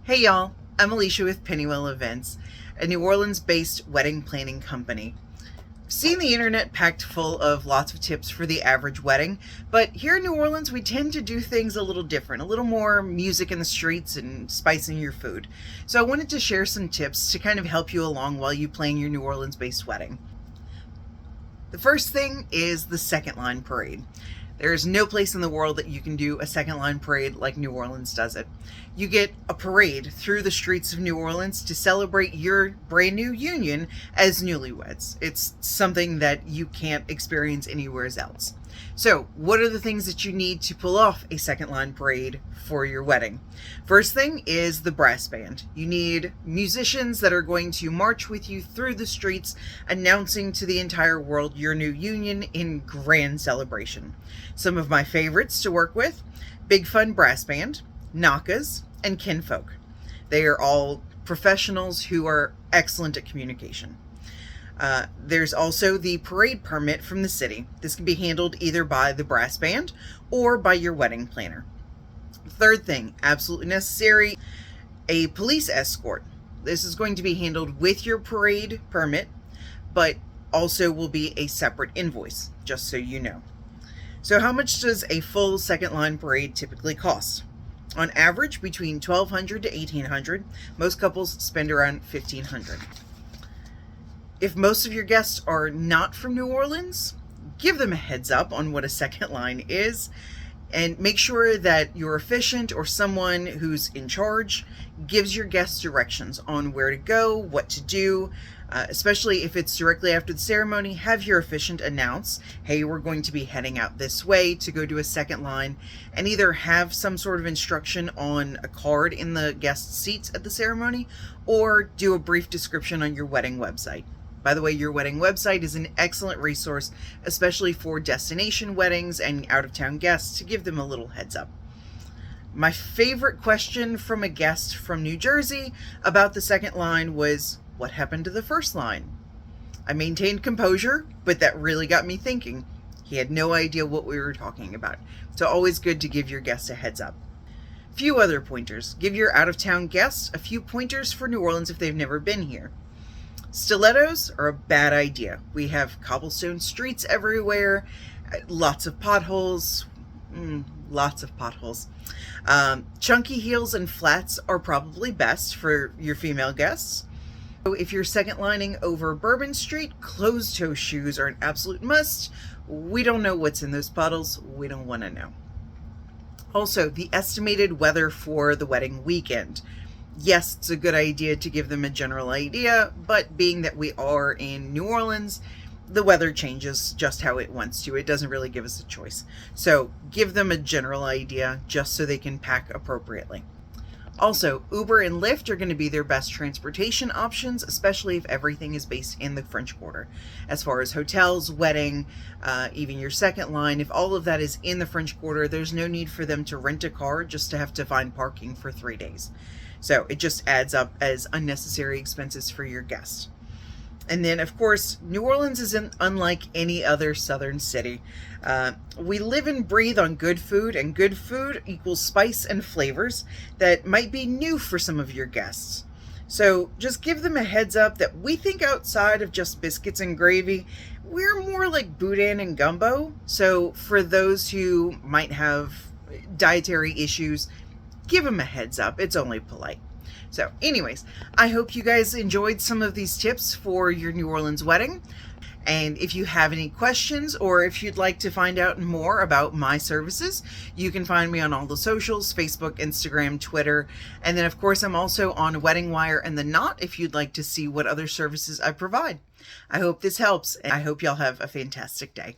Hey y'all, I'm Alicia with Pennywell Events, a New Orleans-based wedding planning company. I've seen the internet packed full of lots of tips for the average wedding, but here in New Orleans we tend to do things a little different, a little more music in the streets and spicing your food. So I wanted to share some tips to kind of help you along while you plan your New Orleans-based wedding. The first thing is the second line parade. There is no place in the world that you can do a second line parade like New Orleans does it. You get a parade through the streets of New Orleans to celebrate your brand new union as newlyweds. It's something that you can't experience anywhere else. So, what are the things that you need to pull off a second line parade for your wedding? First thing is the brass band. You need musicians that are going to march with you through the streets, announcing to the entire world your new union in grand celebration. Some of my favorites to work with: Big Fun Brass Band, Knockaz, and Kinfolk. They are all professionals who are excellent at communication. There's also the parade permit from the city. This can be handled either by the brass band or by your wedding planner. Third thing, absolutely necessary, a police escort. This is going to be handled with your parade permit, but also will be a separate invoice, just so you know. So how much does a full second line parade typically cost? On average, between $1,200 to $1,800. Most couples spend around $1,500. If most of your guests are not from New Orleans, give them a heads up on what a second line is, and make sure that your officiant or someone who's in charge gives your guests directions on where to go, what to do. Especially if it's directly after the ceremony, have your officiant announce, hey, we're going to be heading out this way to go do a second line, and either have some sort of instruction on a card in the guest seats at the ceremony, or do a brief description on your wedding website. By the way, your wedding website is an excellent resource, especially for destination weddings and out-of-town guests, to give them a little heads up. My favorite question from a guest from New Jersey about the second line was, what happened to the first line? I maintained composure, but that really got me thinking. He had no idea what we were talking about. So always good to give your guests a heads up. Few other pointers. Give your out-of-town guests a few pointers for New Orleans if they've never been here. Stilettos are a bad idea. We have cobblestone streets everywhere, lots of potholes, chunky heels and flats are probably best for your female guests. So if you're second lining over Bourbon Street, closed-toe shoes are an absolute must. We don't know what's in those puddles. We don't want to know. Also, the estimated weather for the wedding weekend. Yes, it's a good idea to give them a general idea, but being that we are in New Orleans, the weather changes just how it wants to. It doesn't really give us a choice. So give them a general idea just so they can pack appropriately. Also, Uber and Lyft are going to be their best transportation options, especially if everything is based in the French Quarter. As far as hotels, wedding, even your second line, if all of that is in the French Quarter, there's no need for them to rent a car just to have to find parking for 3 days. So it just adds up as unnecessary expenses for your guests. And then, of course, New Orleans isn't unlike any other southern city. We live and breathe on good food, and good food equals spice and flavors that might be new for some of your guests. So just give them a heads up that we think outside of just biscuits and gravy, we're more like boudin and gumbo. So for those who might have dietary issues, give them a heads up. It's only polite. So anyways, I hope you guys enjoyed some of these tips for your New Orleans wedding. And if you have any questions, or if you'd like to find out more about my services, you can find me on all the socials: Facebook, Instagram, Twitter. And then of course, I'm also on Wedding Wire and The Knot if you'd like to see what other services I provide. I hope this helps, and I hope y'all have a fantastic day.